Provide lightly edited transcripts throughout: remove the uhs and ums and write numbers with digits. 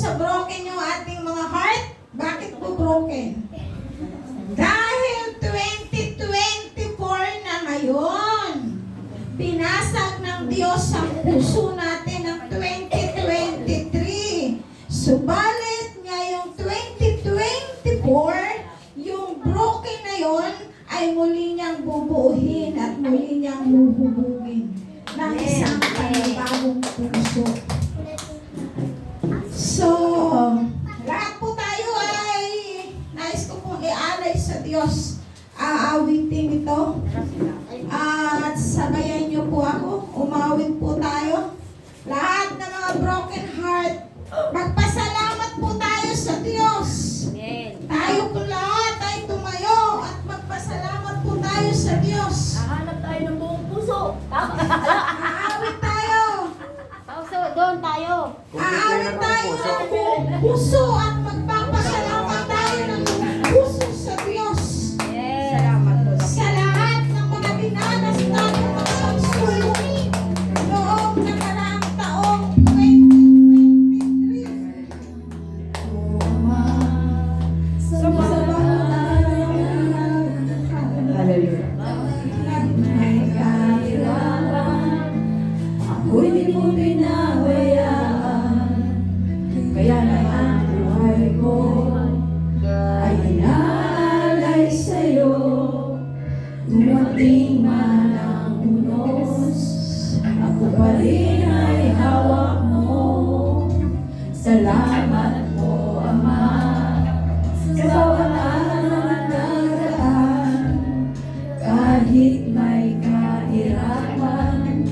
sa broken yung ating mga heart? Bakit po broken? Dahil 2024 na ngayon, pinasag ng Diyos ang puso natin ng 2023. Subalit ngayong 2024, yung broken na yon ay muli niyang bubuuhin at muli niyang buhubugin ng isang panibagong puso. So, lahat po tayo ay nais ko pong ialay sa Diyos. Aawitin ito. At sabayan niyo po ako. Umawit po tayo. Lahat ng mga broken heart, magpasalamat po tayo sa Diyos. Tayo po lahat ay tumayo at magpasalamat po tayo sa Diyos. Hahanap tayo ng buong puso. Aawit tayo. Doon tayo. Aawit tayo ng buong puso at magpapasalamat tayo ng buong puso sa Diyos. Salamat po. Sa lahat ng mga dinanas natin mga pagsulong noong nakaraang taong 2023. Ako'y di mo pinabayaan, kaya na ang buhay ko ay inaalay sa'yo. Dumating man ang unos, ako pa rin ay hawak mo. Salamat po, Ama, sa bawat araw na nakaraan. Kahit may kahirapan,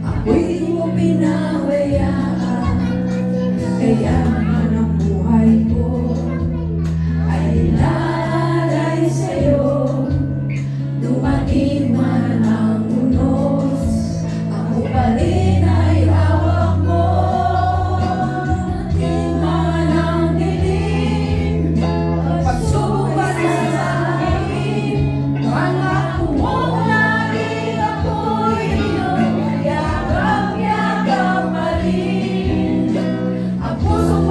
ako'y di mo pinabayaan. Kaya naman ang buhay ko ay inaalay sa'yo. Dumating man ang unos, ako pa rin ay hawak mo. Dumating man ang dilim, pagsubok sa akin, pangako mo na rin ako'y iyong yakap-yakap pa rin. Ang puso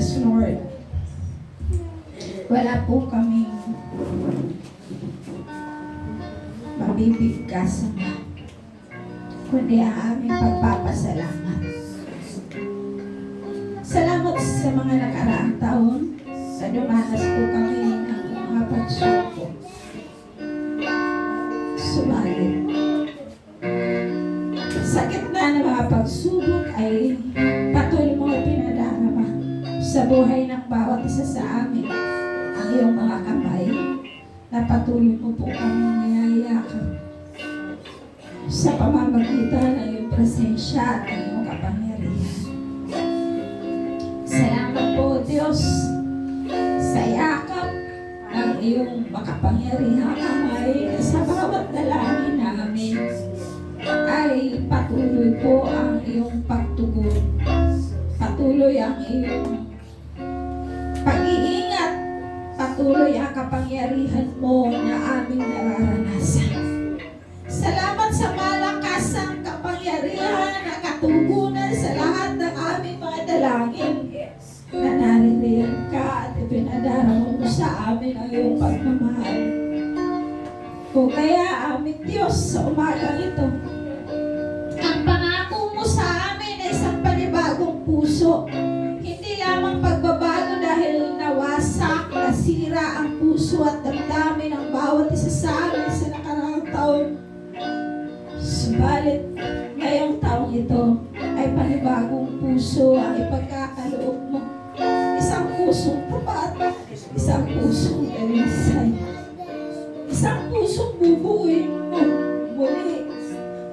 Yes, Lord. Wala po kaming mabibigkas, kundi ang aming pagpapasalamat. Salamat sa mga nakaraang taon sa dumanas po kami ng mga pagsubok. Subalit, sa gitna ng mga pagsubok ay patuloy mo pinadarama sa buhay ng bawat isa sa amin ang iyong mga kamay na patuloy mo po kami niyayakap sa pamamagitan ng iyong presensya at ng iyong kapangyarihan. Salamat po, Diyos, sa yakap ng iyong makapangyarihang kamay na sa bawat dalangin namin ay patuloy po ang iyong pagtugon. Patuloy ang iyong pag-iingat. Patuloy ang kapangyarihan mo na aming nararanasan. Salamat sa malakasang kapangyarihan na katugunan sa lahat ng aming mga dalangin na naririyan ka at ipinadarama mo sa amin ang iyong pagmamahal. O kaya aming Diyos sa umagang ito, ang pangako mo sa amin ay isang panibagong puso. Hindi lamang pagbabago dahil nawasak, nasira ang puso at damdamin ng bawat isa sa amin sa nakaraang taon. Subalit, ngayong taong ito ay panibagong puso ang ipagkakaloob mo. Isang pusong tapat, isang pusong dalisay, isang pusong bubuin mo muli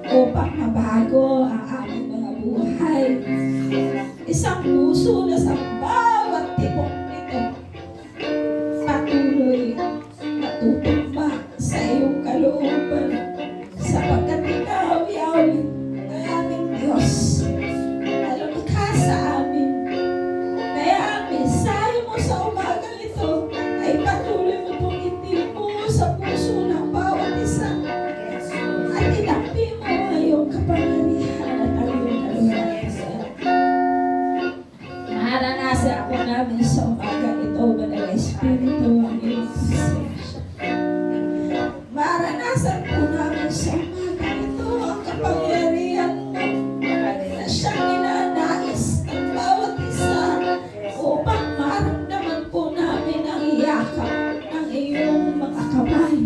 upang mabago ang aming mga buhay. Isang puso na sa bawat tibok nito patuloy natutugma sa iyong kalooban, sapagkat ikaw, Yahweh, ang aming Diyos na lumikha sa amin. Kaya ang mensahe mo sa umagang ito ay patuloy mo pong itipo sa puso ng bawat isa at itakpi mo ang iyong kapangyarihan at ang iyong kalooban. Naranasan po namin sa umagang ito, Banal Espiritu, ang iyong presensya. Maranasan po namin sa umagang ito ang kapangyarihan mo na siyang ninanais ng bawat isa upang maramdaman po namin ang yakap ng iyong mga kamay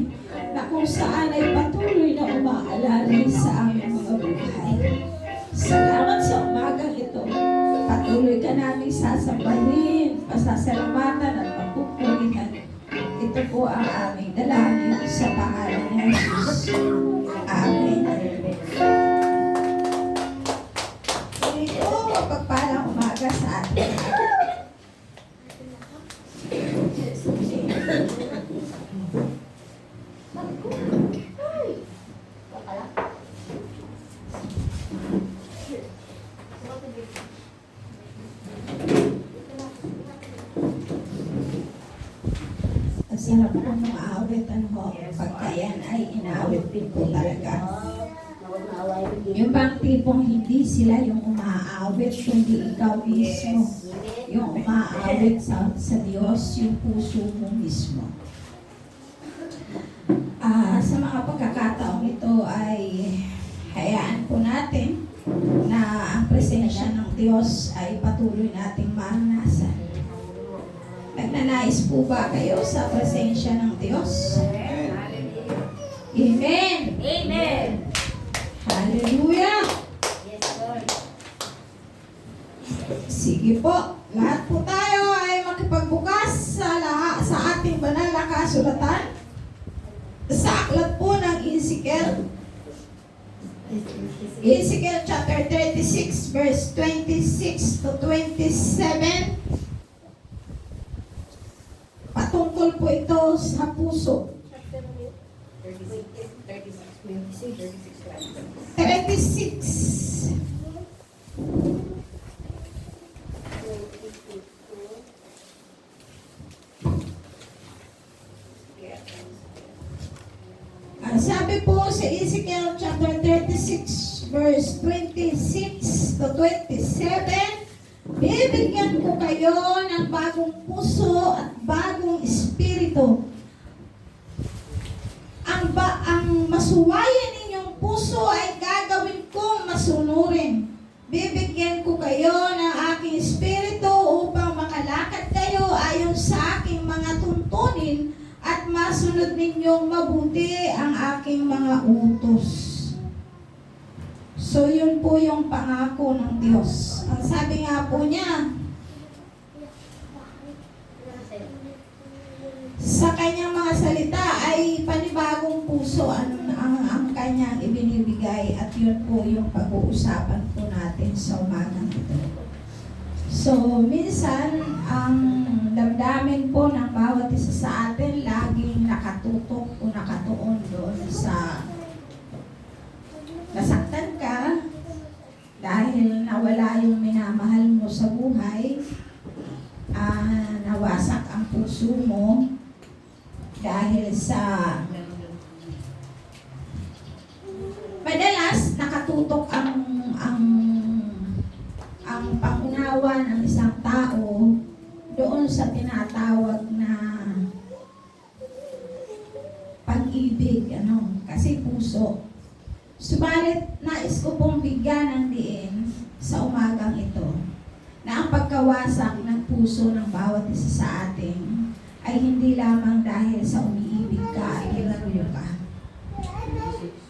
na kung saan ay patuloy na umaalalay sa aming mga buhay. Salamat sa umagang ito. Patuloy ka namin sasambahin, pasasalamatan at papupurihan. Ito po ang aming dalangin sa pangalan ni Jesus. Amen. Ito, mapagpalang umaga sa ating ang sarap po ng aawitan ho. Pagka yan ay inaawit din po talaga. Yung bang tipong hindi sila yung umaawit, kundi ikaw mismo yung umaawit sa Diyos, yung puso mo mismo. Sa mga pagkakataong ito ay hayaan po natin na ang presensya ng Diyos ay patuloy nating maranasan. Nagnanais po ba kayo sa presensya ng Diyos? Amen! Amen. Hallelujah! Yes, Lord. Sige po, lahat po tayo ay makipagbukas sa ating banal na kasulatan. Sa aklat po ng Ezekiel. Ezekiel chapter 36 verse 26 to 27. Patungkol po ito sa puso. 36. Sabi po sa Ezekiel chapter 36 verse 26 to 27, bibigyan ko kayo ng bagong puso at bagong espiritu. Ang masuwayan ninyong puso ay gagawin kong masunurin. Bibigyan ko kayo ng aking espiritu upang makalakad kayo ayon sa aking mga tuntunin at masunod ninyong mabuti ang aking mga utos. So yun po yung pangako ng Diyos. Ang sabi nga po niya, sa kanyang mga salita ay panibagong puso ang kanyang ibinibigay, at yun po yung pag-uusapan po natin sa umagang ito. So, minsan, ang damdamin po ng bawat isa sa atin laging nakatutok o nakatuon doon sa nasaktan ka dahil nawala yung minamahal mo sa buhay, nawasak ang puso mo dahil sa madalas nakatutok ang pangunawa ng isang tao doon sa tinatawag na pag-ibig, kasi puso. Subalit nais ko pong bigyan ng diin sa umagang ito na ang pagkawasak ng puso ng bawat isa sa atin ay hindi lamang dahil sa umiibig ka at ilaruyo ka.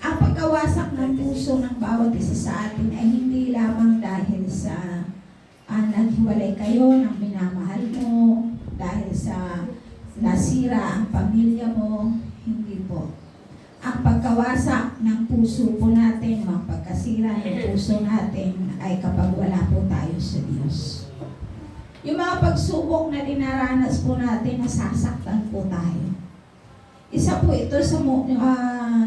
Ang pagkawasak ng puso ng bawat isa sa atin ay hindi lamang dahil sa naghiwalay kayo ng minamahal mo, dahil sa nasira ang pamilya mo, hindi po. Ang pagkawasak ng puso po natin, ang pagkasira ng puso natin ay kapag wala po tayo sa Diyos. Yung mga pagsubok na dinaranas po natin, nasasaktan po tayo. Isa po ito sa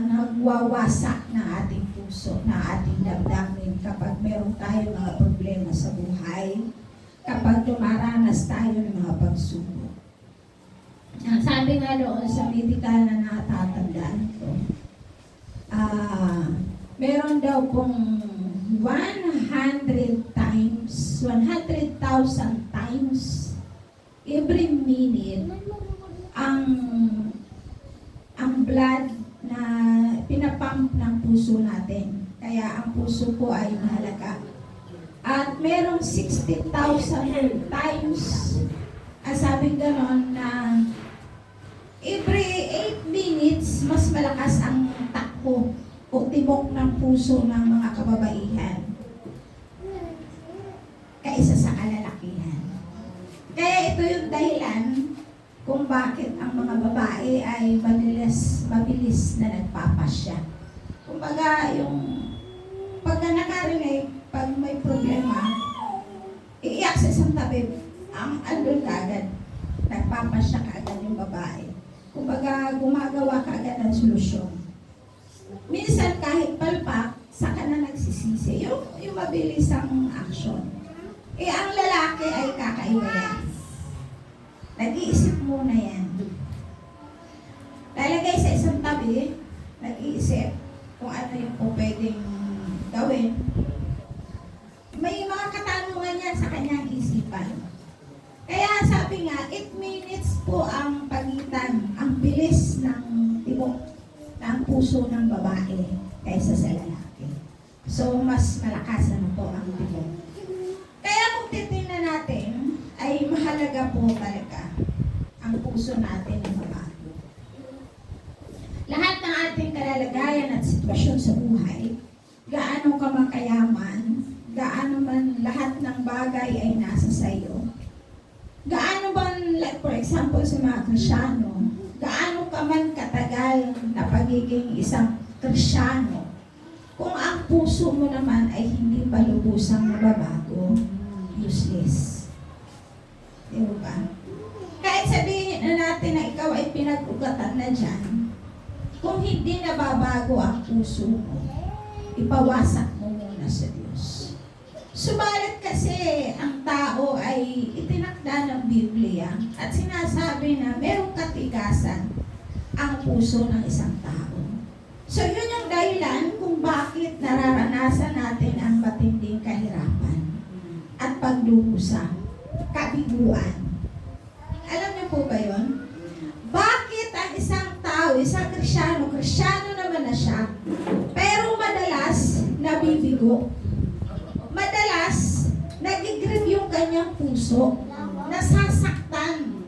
nagwawasak ng ating puso, ng ating damdamin kapag meron tayo mga problema sa buhay, kapag dumaranas tayo ng mga pagsubok. Ang sabi nga doon sa medical na natatandaan ko, meron daw pong 100,000 times every minute ang blood na pinapump ng puso natin. Kaya ang puso po ay mahalaga. At merong 60,000 times, sabing ganon, na every 8 minutes mas malakas ang takbo o tibok ng puso ng mga kababaihan kaysa sa kalalakihan. Kaya ito yung dahilan kung bakit ang mga babae ay mabilis na nagpapasya. Kumbaga, yung pagka nakarinig, pag may problema, iiyak sa isang tabi, andun ka agad. Nagpapasya ka agad yung babae. Kumbaga, gumagawa ka agad ng solusyon. Minsan kahit palpak, saka na nagsisisi. Yung mabilis ang action. Ang lalaki ay kakaiba yan. Nag-iisip muna yan. Lalagay sa isang tabi, nag-iisip kung ano yung po pwedeng gawin. May mga katanungan yan sa kanyang isipan. Kaya sabi nga, 8 minutes po ang pagitan, ang bilis ng tibok ng puso ng babae kaysa sa lalaki. So, mas malakas po ang tibok. Kaya kung titingnan natin, ay mahalaga po talaga ang puso natin na mabago. Lahat ng ating kalalagayan at sitwasyon sa buhay, gaano ka man kayaman, gaano man lahat ng bagay ay nasa sayo, gaano man, like for example sa mga Krisyano, gaano ka man katagal na pagiging isang Krisyano, kung ang puso mo naman ay hindi pa lubusang nababago, useless. Diba? Kahit sabihin na natin na ikaw ay pinag-ugatan na dyan, kung hindi nababago ang puso mo, ipawasak mo muna sa Diyos. Subalit kasi ang tao ay itinakda ng Biblia at sinasabi na merong katigasan ang puso ng isang tao. So yun yung dahilan kung bakit nararanasan natin ang matinding kahirapan at pagdurusa kabiguan. Alam niyo po ba yun? Bakit ang isang tao, isang Kristyano naman na siya, pero madalas nabibigo? Madalas, nag-grieve yung kanyang puso, nasasaktan,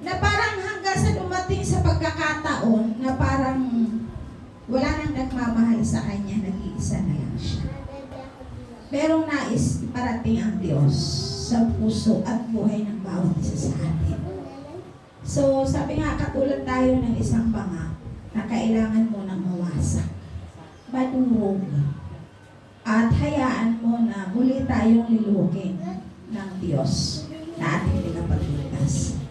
na parang hanggang sa dumating sa pagkakataon na parang wala nang nagmamahal sa kanya, nag-iisa na lang siya. Merong nais parating ang Diyos sa puso at buhay ng bawat isa sa atin. So, sabi nga, katulad tayo ng isang banga na kailangan mo nang mawasak, madurog, at hayaan mo na muli tayong lilukin ng Diyos na ating pinapagligtas.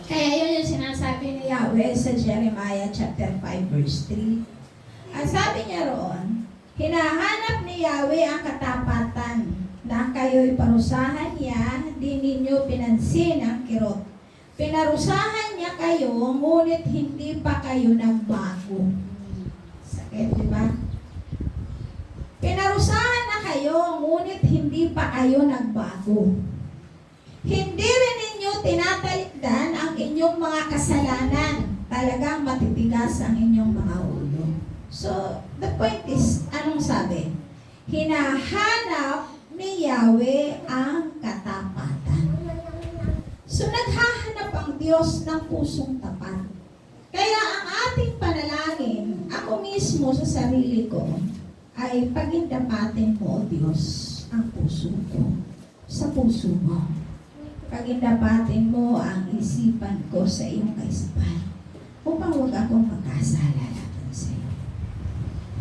Kaya yun yung sinasabi ni Yahweh sa Jeremiah chapter 5 verse 3. Ang sabi niya roon, hinahanap ni Yahweh ang katapatan na kayo'y parusahan niya, di ninyo pinansin ang kirot. Pinarusahan niya kayo, ngunit hindi pa kayo nagbago. Sakit, di ba? Pinarusahan na kayo, ngunit hindi pa kayo nagbago. Hindi rin ninyo tinatalikdan ang inyong mga kasalanan. Talagang matitigas ang inyong mga ulo. So, the point is, anong sabi? Hinahanap ni Yahweh ang katapatan. So, naghahanap ang Diyos ng pusong tapat. Kaya ang ating panalangin, ako mismo sa sarili ko, ay pagindapatin mo, O Diyos, ang puso ko sa puso mo. Pagindapatin mo ang isipan ko sa iyong kaisipan upang huwag akong magkasala laban sa iyo.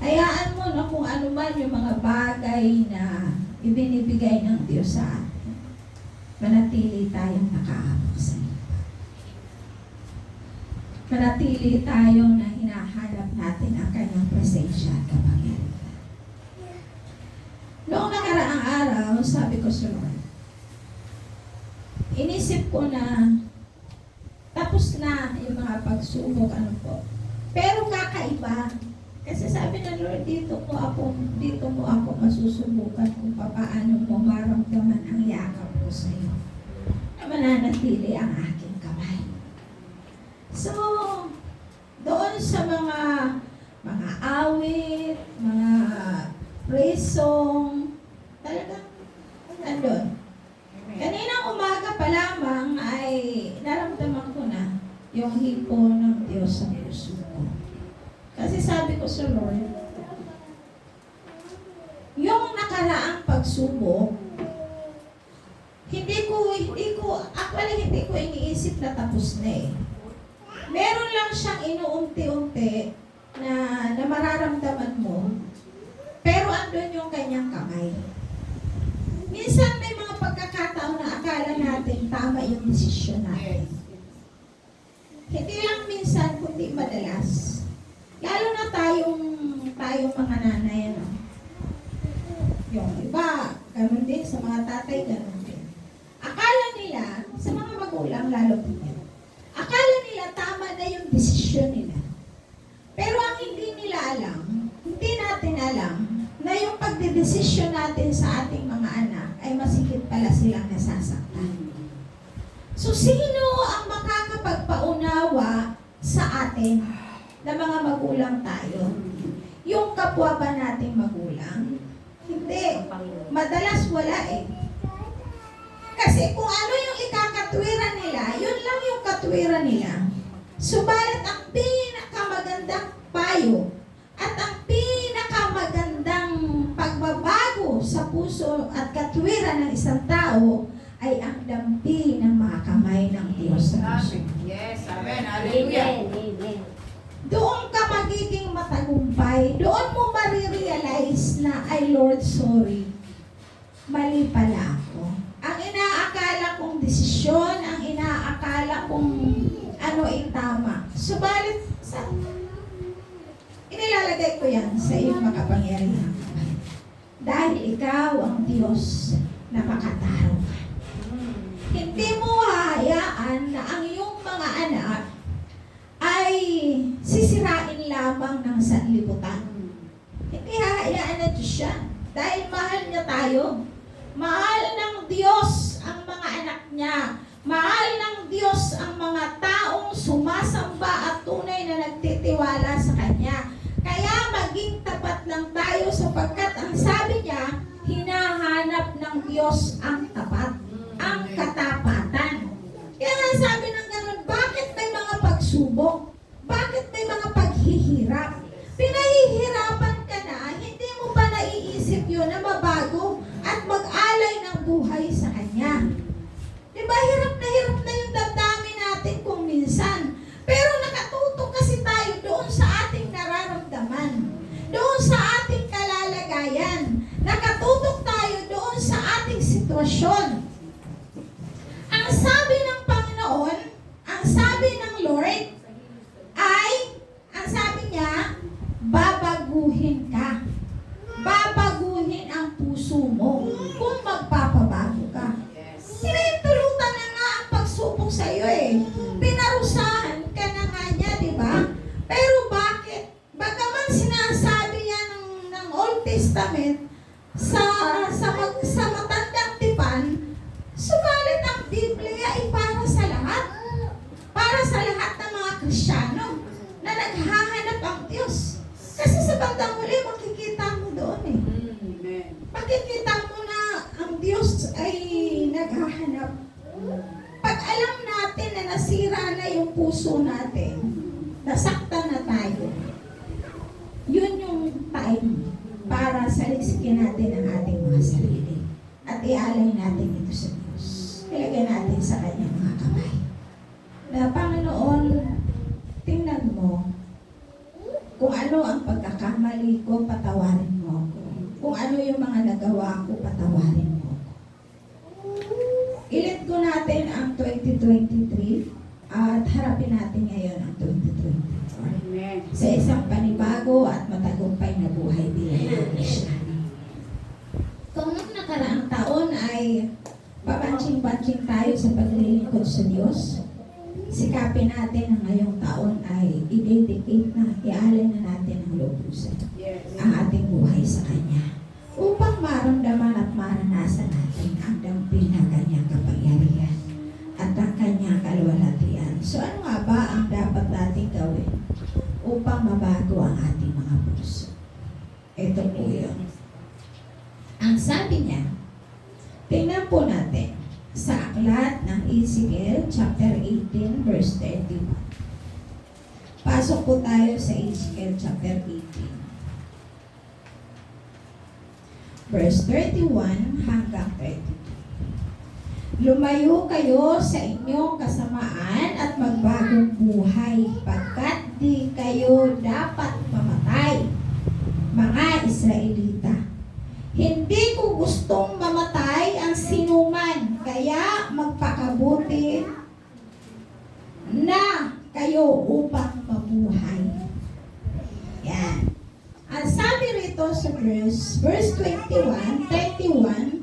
Hayaan mo na kung ano man yung mga bagay na ibinibigay ng Diyos sa atin, manatili tayong nakaabak sa iyo. Manatili tayong na hinahanap natin ang kanyang presensya at kapangyarihan. Noong nakaraang araw, sabi ko sa Lord, inisip ko na tapos na yung mga pagsubok, ano po. Pero kakaiba. Kasi sabi ng Lord, dito mo ako masusubukan kung paano mo maramdaman ang yakap ko sa iyo. Na mananatili ang aking kamay. So, doon sa mga awit, mga praise song, talagang nandun. Kaninang umaga pa lamang ay naramdaman ko na yung hipo ng Diyos sa puso ko. Kasi sabi ko sa Lord, yung nakaraang pagsubok, hindi ko iniisip na tapos na eh. Meron lang siyang inuunti-unti na mararamdaman mo, pero andun yung kanyang kamay. Minsan may mga pagkakataon na akala natin tama yung desisyon natin. Hindi lang minsan, kundi madalas. Lalo na tayong mga nanay, ano? Yung iba, ganun din, sa mga tatay, ganun din. Akala nila, sa mga magulang, lalo din. Akala nila tama na yung desisyon nila. Pero ang hindi nila alam, hindi natin alam, na yung pagdedesisyon natin sa ating mga anak ay masikip pala silang nasasaktan. So, sino ang makakapagpaunawa sa atin na mga magulang tayo? Yung kapwa ba nating magulang? Hindi. Madalas wala eh. Kasi kung ano yung ikakatwiran nila, yun lang yung katwiran nila. Subalit ang pinakamagandang payo at ang pinakamagandang pagbabago sa puso at katwiran ng isang tao ay ang dampi ng mga kamay ng Diyos sa puso. Yes, amen. Hallelujah. Amen. Doon ka magiging matagumpay. Doon mo marirealize na, ay Lord, sorry. Mali pala ako. Ang inaakala kong desisyon, ang inaakala kong ano ay tama. Subalit, inilalagay ko yan sa iyong makapangyarihan. Dahil ikaw ang Diyos na makatarungan. Hindi mo hahayaan na ang iyong mga anak ay sisirain lamang ng sanlibutan. Hindi hahayaan na Diyos siya. Dahil mahal niya tayo. Mahal ng Diyos ang mga niya. Mahal ng Diyos ang mga taong sumasamba at tunay na nagtitiwala sa Kanya. Kaya maging tapat lang tayo sapagkat ang sabi niya, hinahanap ng Diyos ang tapat, ang katapatan. Kaya nga sabi ng ganun, bakit may mga pagsubok? Bakit may mga paghihirap? Pinahihirapan ka na, hindi mo pa naiisip yun na mabago at mag-alay ng buhay sa Kanya. Diba, hirap na yung damdamin natin kung minsan. Pero nakatutok kasi tayo doon sa ating nararamdaman. Doon sa ating kalalagayan. Nakatutok tayo doon sa ating sitwasyon. Ang sabi ng Panginoon, ang sabi ng Lord, ang sabi niya, babaguhin ka. Babaguhin ang puso mo kung magpapabago ka. Sinintulutan na nga ang pagsubok sa iyo Pinarusahan ka na nga niya, di ba? Pero bakit? Bagaman sinasabi yan ng Old Testament sa matandang tipan, subalit ang Biblia ay para sa lahat. Para sa lahat ng mga Kristiyano na naghahanap ang Diyos. Kasi sa bandang huli, makikita mo doon Amen. Makikita mo na ang Diyos ay naghahanap. Pag alam natin na nasira na yung puso natin, nasaktan na tayo, yun yung time para saliksikin natin ang ating mga sarili at ialay natin ito sa Diyos. Ilagay natin sa Kanyang mga kamay. Na Panginoon, tingnan mo kung ano ang pagkakamali ko, patawarin mo ako. Kung ano yung mga nagawa ko, patawarin mo ako. I-let go natin ang 2023 at harapin natin ngayon ang 2024. Amen. Sa isang panibago at matagumpay na buhay bilang mga Kristiyano. Kung ang nakaraang taon ay papanching-panching tayo sa paglilingkod sa Diyos, sikapin natin ang ngayong taon ay i-dedicate na, ialay na natin ang lubusan, Yes. ang ating buhay sa Kanya, upang maramdaman at maranasan natin ang damping ng Kanyang kapangyarihan at ang Kanyang kaluwalhatian. So ano nga ba ang dapat natin gawin upang mabago ang ating mga puso? Ito po yun. Ang sabi niya, tingnan po natin sa aklat ng Ezekiel chapter 18 verse 31. Pasok po tayo sa Ezekiel chapter 18. Verse 31 hanggang 32. Lumayo kayo sa inyong kasamaan at magbagong buhay, pagkat di kayo dapat mamatay, mga Israelita. Hindi ko gustong mamatay ang sinuman, kaya magpakabuti na kayo upang mabuhay. Yan. Ang sabi rito sa verse 21, 31,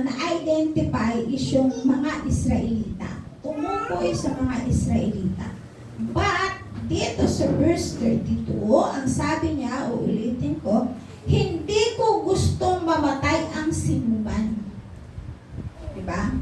na-identify is yung mga Israelita. Tumukoy sa mga Israelita. But, dito sa verse 32, ang sabi niya, uulitin ko, hindi ko gustong mamatay ang sinuman. Diba?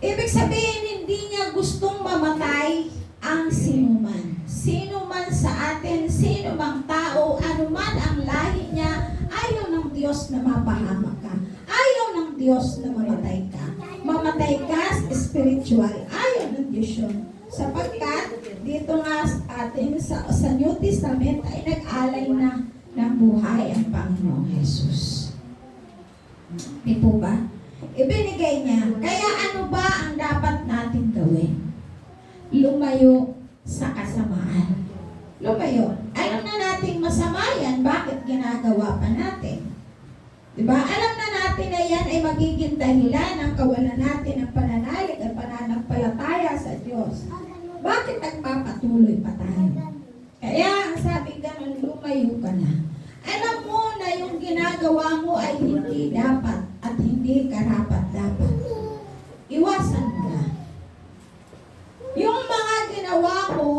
Ibig sabihin, hindi niya gustong mamatay ang sinuman. Sino man sa atin, sino mang tao, anuman ang lahi niya, ayaw ng Diyos na mapahamak ka. Ayaw ng Diyos na mamatay ka. Mamatay ka spiritual. Ayaw ng Diyos yun. Sapagkat, dito nga atin sa New Testament ay nag-alay na ng buhay ang Panginoong Jesus. Di po ba? Ibinigay niya. Kaya ano ba ang dapat natin gawin? Lumayo sa kasamaan. Lumayo. Alam na nating masama yan. Bakit ginagawa pa natin? Diba? Alam na natin na yan ay magiging dahilan ng kawalan natin ng pananalig at pananampalataya sa Diyos. Bakit nagpapatuloy pa tayo? Kaya ang sabi ganun, lumayo ka na. Alam mo na yung ginagawa mo ay hindi dapat at hindi karapat-dapat. Iwasan mo na. Yung mga ginawa mo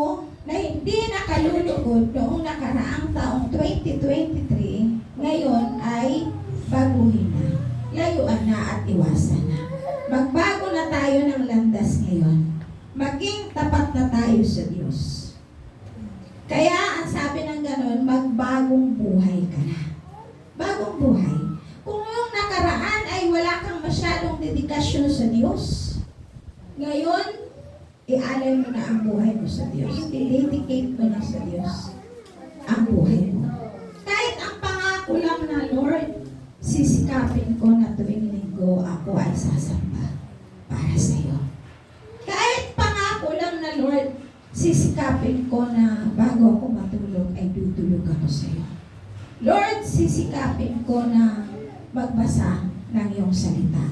na hindi nakalulugod noong nakaraang taong 2023, ngayon ay baguhin na. Layuan na at iwasan na. Magbago tayo ng landas ngayon. Maging tapat na tayo sa Diyos. Kaya, ang sabi ng ganun, magbagong buhay ka na. Bagong buhay. Kung yung nakaraan ay wala kang masyadong dedikasyon sa Diyos, ngayon, ialay mo na ang buhay mo sa Diyos. I-dedicate mo na sa Diyos ang buhay mo. Kahit ang pangako lang na, Lord, sisikapin ko na tuwing linggo ako ay sasamba para sa iyo. Kahit pangako lang na, Lord, sisikapin ko na bago ako matulog ay tutulog ako sa iyo. Lord, sisikapin ko na magbasa ng iyong salita.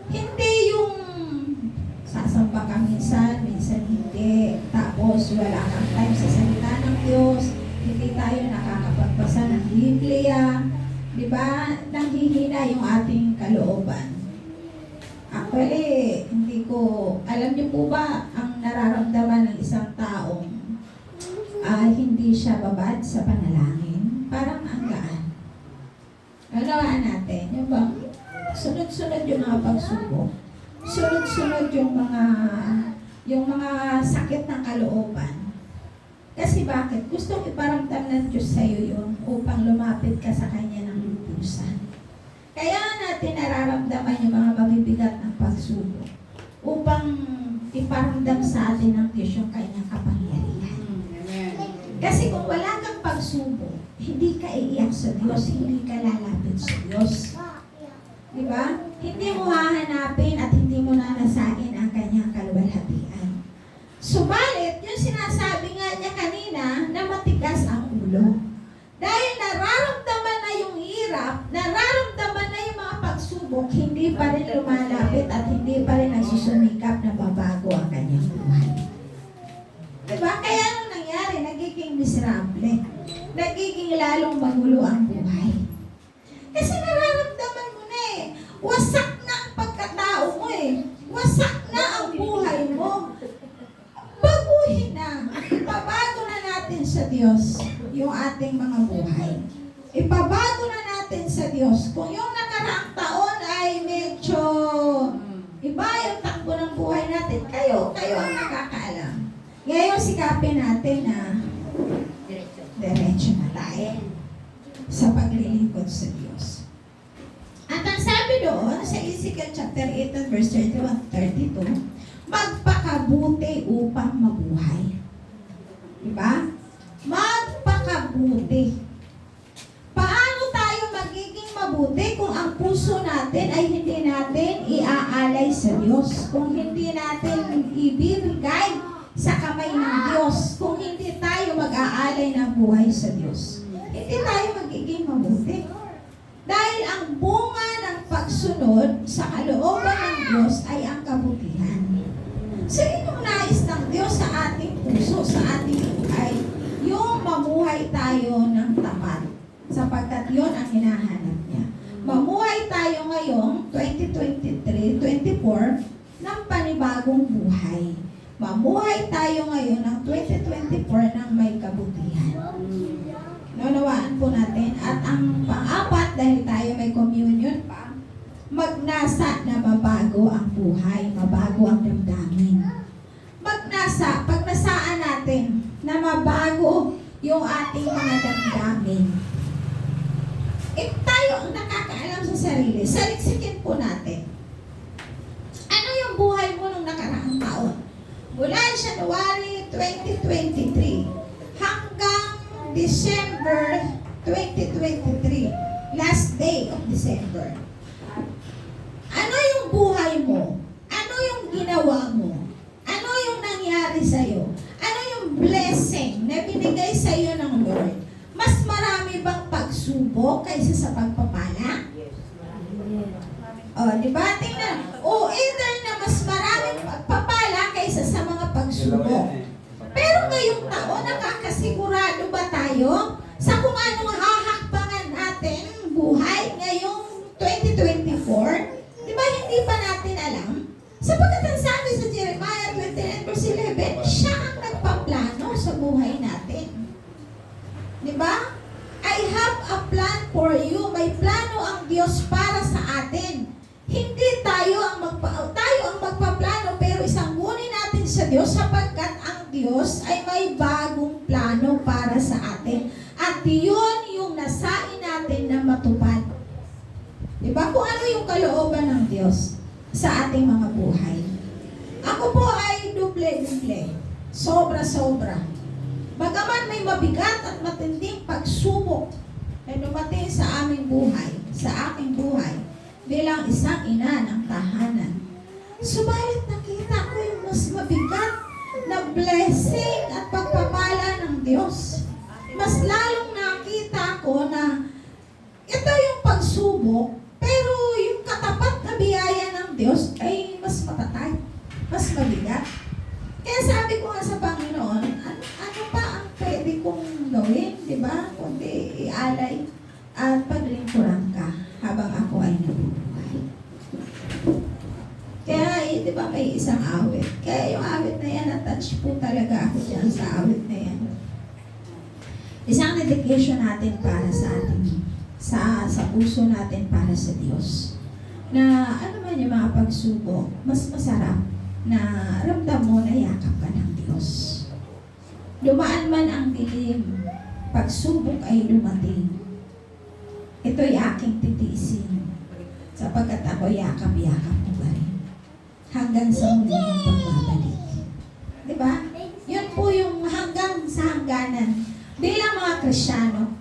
Hindi yung sasamba ka minsan, minsan hindi. Tapos wala kang time sa salita ng Diyos. Hindi tayo nakakapagbasa ng Biblia. Di ba? Nanghihina yung ating kalooban. Actually, hindi ko, alam niyo po ba, ang nararamdaman ng isang taong hindi siya babad sa panalangin? Parang ang gaan. Gawaan natin, yung bang sunod-sunod yung mga pagsubok. Sunod-sunod yung mga sakit ng kalooban. Kasi bakit? Gustong iparamdam ng Diyos sa iyo yun upang lumapit ka sa Kanya ng lubusan. Kaya natin nararamdaman yung mga mabibigat ng pagsubok upang iparamdam sa atin ng Diyos yung Kanyang kapangyarihan. Kasi kung wala kang pagsubok, hindi ka iiyak sa Diyos, hindi ka lalapit sa Diyos. Diba? Hindi mo hahanapin at hindi mo nanasain ang Kanyang kaluwalhatian. Subalit, yung sinasabi nga niya kanina na matigas ang ulo. Dahil nararamdaman na yung hirap, nararamdaman na yung mga pagsubok, hindi pa rin lumalapit at hindi pa rin nagsusumikap na babago ang kanyang buhay. Diba? Kaya anong nangyari? Nagiging miserable. Nagiging lalong magulo ang buhay. Kasi nararamdaman mo na eh. Wasak na ang pagkatao mo eh. Wasak na ang buhay mo. Baguhin na. Ipabago na natin sa Diyos yung ating mga buhay. Ipabago na natin sa Diyos. Kung yung nakaraang taon ay medyo iba yung takbo ng buhay natin, kayo ang nakakaalam. Ngayon sikapin natin na diretso na tayo sa paglilingkod sa Diyos. At ang sabi doon sa Ezekiel chapter 8 and verse 31-32, magpakabuti upang mabuhay. Diba? Magpakabuti. Paano tayo magiging mabuti kung ang puso natin ay hindi natin iaalay sa Diyos? Kung hindi natin ibibigay sa kamay ng Diyos? Kung hindi tayo mag-aalay ng buhay sa Diyos? Hindi tayo magiging mabuti. Dahil ang bunga ng pagsunod sa kalooban ng Diyos ay ang kabutihan. So, yun yung nais ng Diyos sa ating puso, sa ating buhay. Yung mamuhay tayo ng tapat. Sapagkat yun ang hinahanap niya. Mamuhay tayo ngayong 2023-24 ng panibagong buhay. Mamuhay tayo ngayon ng 2024 ng may kabutihan. Naunawaan po natin. At ang pang-apat, dahil tayo may communion pa, magnasa na mabago ang buhay, mabago ang damdamin. Magnasa, pagnasaan natin na mabago yung ating mga damdamin. Tayo ang nakakaalam sa sarili. Saliksikin po natin. Ano yung buhay mo nung nakaraang taon? Mula January 2023 hanggang December 2023, last day of December. Ano yung buhay mo? Ano yung ginawa mo? Ano yung nangyari sa'yo? Ano yung blessing na binigay sa'yo ng Lord? Mas marami bang pagsubok kaysa sa pagpapala? O, di ba? Tingnan. O, either na mas maraming pagpapala kaysa sa mga pagsubok. Pero ngayong taon, nakakasigurado ba tayo sa kung anong hahakbangan natin buhay ngayong 2024? Di ba hindi pa natin alam? Sapagkat ang sabi sa Jeremiah 29 verse 11, siya ang nagpaplano sa buhay natin. Di ba? I have a plan for you. May plano ang Diyos para sa atin. Hindi tayo ang Diyos sapagkat ang Diyos ay may bagong plano para sa atin. At yun yung nasain natin na matupad. Diba? Kung ano yung kalooban ng Diyos sa ating mga buhay. Ako po ay duble-duble. Sobra-sobra. Bagaman may mabigat at matinding pagsubok na dumating sa aming buhay, sa aking buhay, bilang isang ina ng tahanan. Subalit nakita ko yung mas mabigat na blessing at pagpapala ng Diyos. Mas lalong nakita ko na ito yung pagsubok, pero yung katapat na biyaya ng Diyos ay mas matatag, mas mabigat. Kaya sabi ko nga sa Panginoon, ano pa ang pwede kong gawin, di ba? Kundi ialay at paglingkuran ka habang ako ay nabubuhay. Kaya, di ba, may isang awit. Kaya yung awit na yan, na-touch po talaga ako dyan sa awit na yan. Isang dedication natin para sa ating, sa puso natin para sa Diyos. Na ano man yung mga pagsubok, mas masarap na ramdam mo na yakap ka ng Diyos. Dumaan man ang dilim, pagsubok ay dumating. Ito'y aking titiisin, sapagkat ako yakap-yakap mo pa rin. Hanggang sa muli ng pagbabalik. Diba? Yun po yung hanggang sa hangganan. Bilang mga Kristiyano,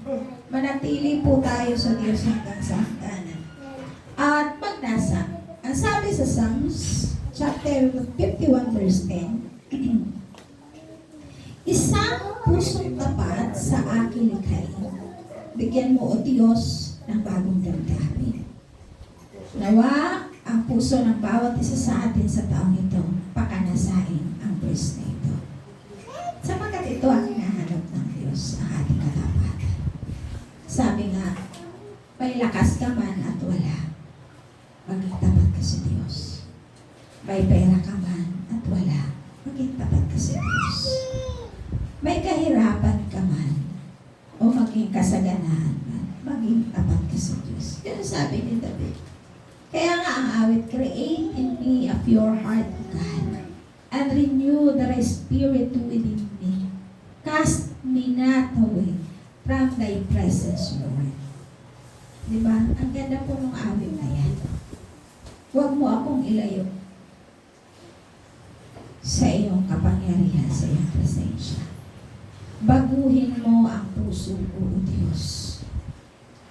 manatili po tayo sa Diyos hanggang sa hangganan. At pagnasa, ang sabi sa Psalms, chapter 51 verse 10, isang pusong tapat sa aking likhain. Bigyan mo, O Diyos, ng bagong damdamin. Nawa ang puso ng bawat isa sa atin sa taong ito, pakanasain ang verse na ito. Sapagkat ito ang hinahanap ng Diyos, ang ating katapatan. Sabi nga, may lakas ka man at wala, maging tapat ka sa Diyos. May pera ka man at wala, maging tapat ka sa Diyos. May kahirapan ka man o maging kasaganahan man, maging tapat ka sa Diyos. Yan ang sabi ni David. Kaya nga ang awit, create in me a pure heart, God, and renew the right spirit within me. Cast me not away from thy presence, Lord. Diba? Ang ganda po ng awit na yan. Huwag mo akong ilayo sa iyong kapangyarihan, sa iyong presensya. Baguhin mo ang puso ko, O Diyos,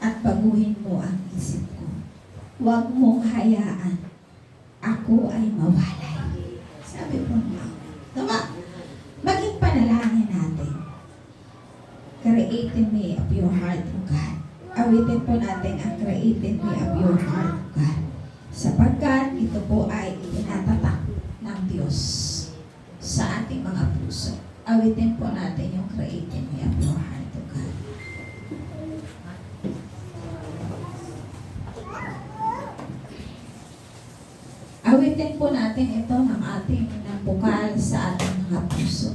at baguhin mo ang isip ko. Huwag mong hayaan ako ay mawalay. Sabi po nga. Diba? Maging panalangin natin. Create in me a pure heart, O God. Awitin po natin ang create in me a pure heart, O God. Sapagkat ito po ay itinatatak ng Diyos sa ating mga puso. Awitin po natin yung create in me a pure heart, O God. Awitin po natin ito ng ating bukal sa ating mga puso.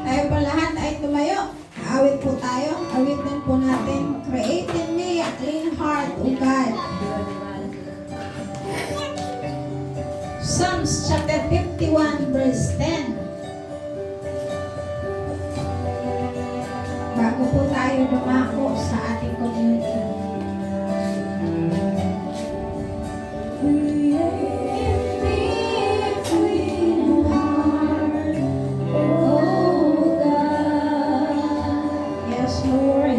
Tayo po lahat ay tumayo. Awit po tayo. Awitin po natin. Create in me a clean heart, O God. Psalms chapter 51 verse 10. Bago po tayo dumako sa ating community. Yes, Lord.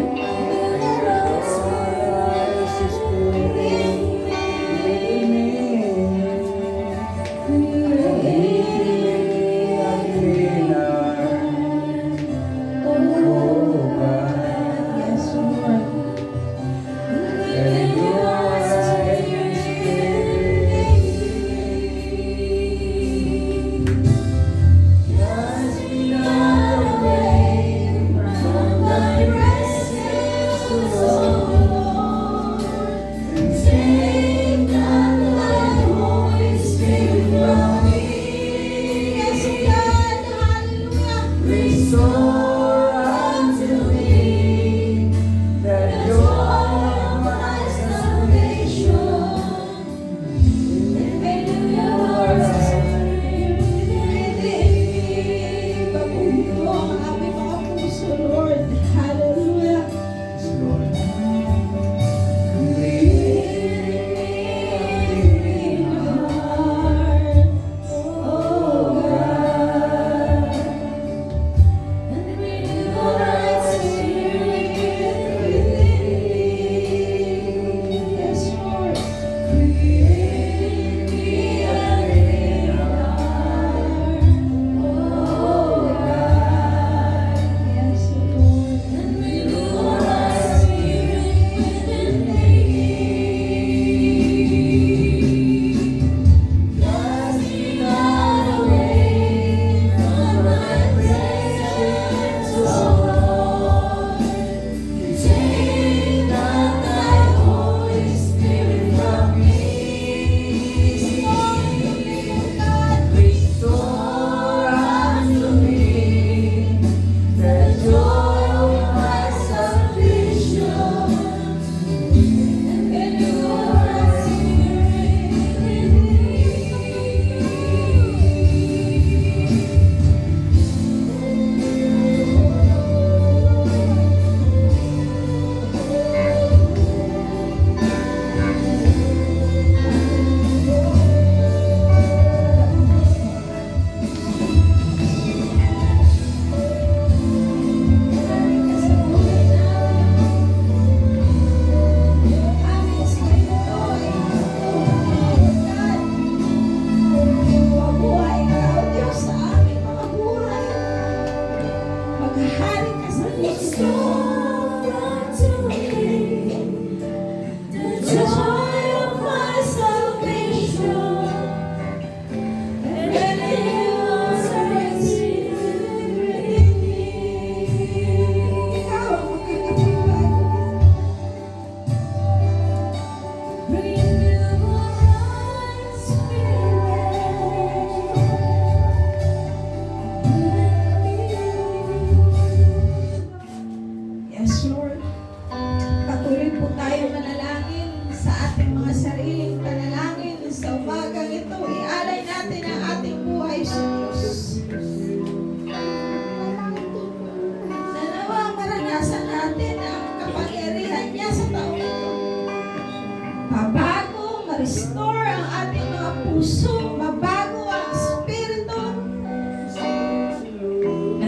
Yes, Lord.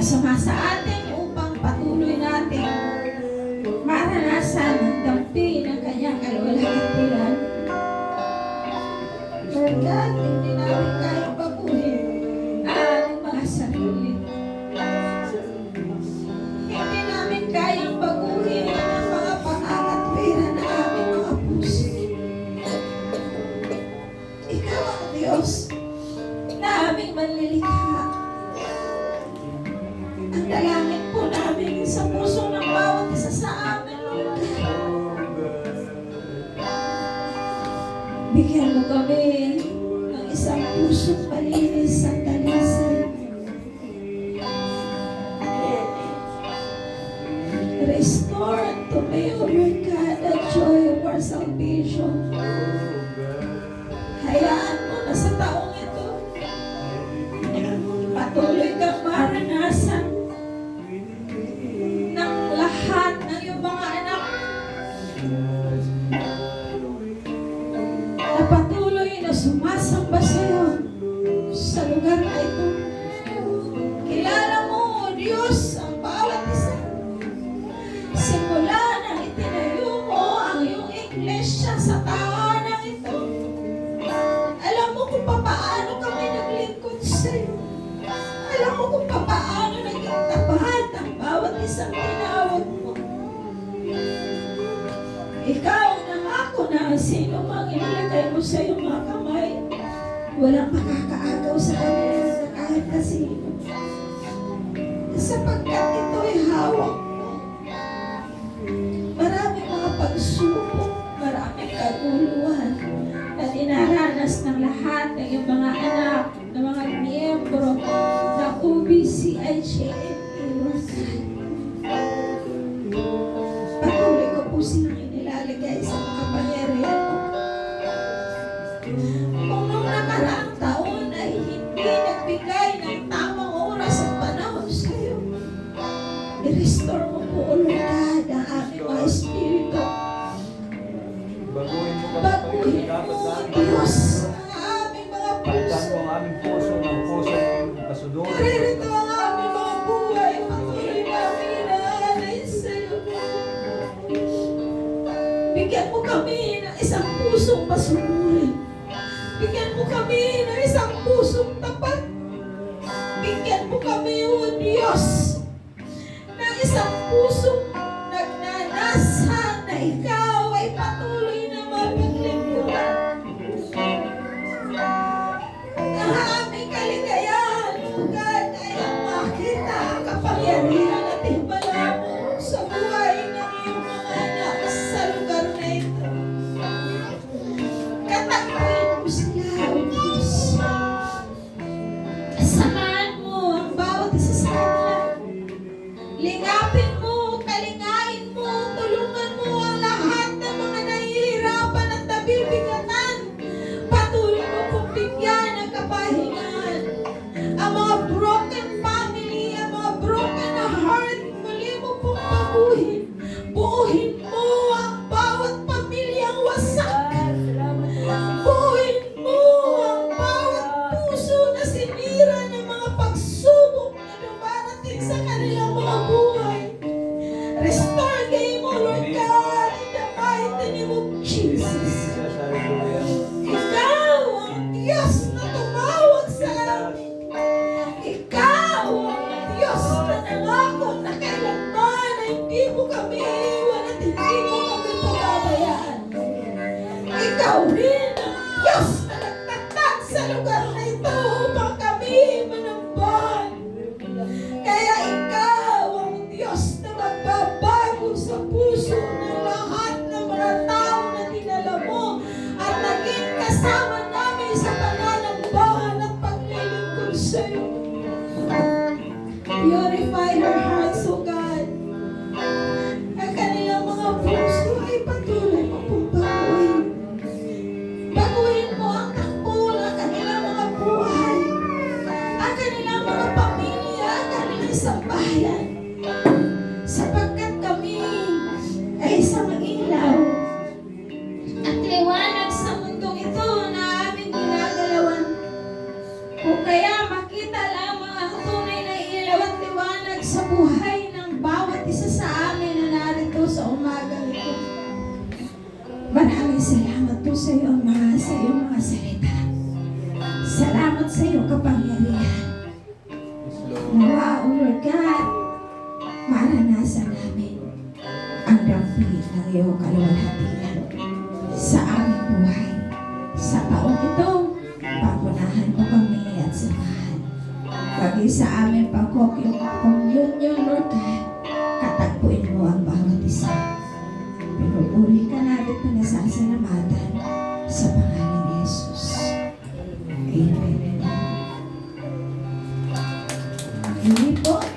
sumasa atin upang patuloy natin maranasan ang dampi ng kanyang kaluwalhatian. Lord God, hindi namin kayang baguhin ang aming mga sarili. Hindi namin kayang baguhin ang mga pangangatwira na aming mga puso. Ikaw ang Diyos na aming manlilikha. Ang dalangin po namin sa puso ng bawat isa sa amin, Lord God. Bigyan mo kami ng isang pusong malinis at talisay. Restore unto me, O Lord God, the joy of our salvation. Hayaan mo na sa taong ito, patuloy kang maranasan ng lahat ng iyong mga anak na patuloy na sumasamba sa iyo sa lugar na ito. Kilala mo, O Diyos, ang bawat isa. Simula nang itinayo mo ang iyong iglesia sa tahanan ito, alam mo kung paano kami naglingkod sa iyo. Alam mo kung paano naging tapat ang bawat isang tinawag mo. Ikaw nangako na sino mang inilagay mo sa iyong mga kamay, walang makakaagaw sa kanila na kahit na sino. Sapagkat ito'y hawak mo. Maraming mga pagsubok, maraming kaguluhan na dinaranas ng lahat ng iyong mga anak, ng mga miyembro ng UBCIJMA, Lord God. Patuloy ko po silang inilalagay sa mga pangyarihan mo. Kung noong nakaraang taon ay hindi nagbigay ng tamang oras at panahon sa iyo, i-restore mo po, O Lord God, ang aming mga espiritu. Baguhin mo kami Baguhin mo, Diyos, ang aming mga Palitan puso. mo ang aming puso ng puso ng kasudoro. Naririto ang aming mga buhay, patuloy namin inaalay sa iyo. Bigyan mo kami ng isang pusong masunurin. Bigyan mo kami ng isang pusong tapat. Bigyan mo kami, O Diyos, ng isang pusong nagnanasa na ikaw ay patuloy na mapaglingkuran. Ang aming kaligayahan, O God, ay ang makita ang kapangyarihan at himala mo sa buhay ng iyong mga anak sa lugar na ito. Katakuin mo sila, O Diyos. Samahan mo ang bawat isa sa kanila. Lingapin mo, kalingain mo, tulungan mo ang lahat ng mga nahihirapan at nabibigatan. Patuloy mo pong bigyan ng kapahingahan. Ang mga broken family, ang mga broken na heart, muli mo pong pabuhin. Buuhin mo ang bawat pamilyang wasak. Buuhin mo ang bawat puso na sinira ng mga pagsubok na dumarating sa kanilang mga buhay. Restore them, O Lord God, in the mighty name of Jesus. Ikaw ang Diyos na tumawag sa amin. Ikaw ang Diyos na nangako na kailanman ay hindi mo kami iiwan at hindi mo kami pababayaan. Ikaw rin ang Diyos na nagtatag sa lugar na ito upang kami manambahan. Kaya ikaw ang Diyos na magbabago sa puso ng lahat ng mga tao na dinala mo at naging kasama namin sa pananambahan at paglilingkod sa iyo. Purify their hearts, O God. Ang kanilang mga puso ay patuloy mo pong baguhin. Baguhin mo ang takbo ng kanilang mga buhay, ang kanilang mga pamilya, ang kanilang sambahayan. Sapagkat kami ay isang ilaw at liwanag sa mundong ito na aming ginagalawan. Kung kaya makita lamang ang tunay na ilaw at liwanag sa buhay ng bawat isa sa amin na narito sa umagang ito. Maraming salamat po sa iyo, Ama, sa iyong mga salita. Salamat sa iyo, kapangyarihan. Yes, Lord. Nawa, O Lord God, maranasan namin ang dampi ng iyong kaluwalhatian sa aming buhay. Sa taong ito, papunahan mo kami at samahan. Pagi sa aming pag-communion, Lord God, katagpuin mo ang bawat isa. Pinupuri ka natin panasasalamatan sa pangalan ni Jesus. Amen. Hindi po.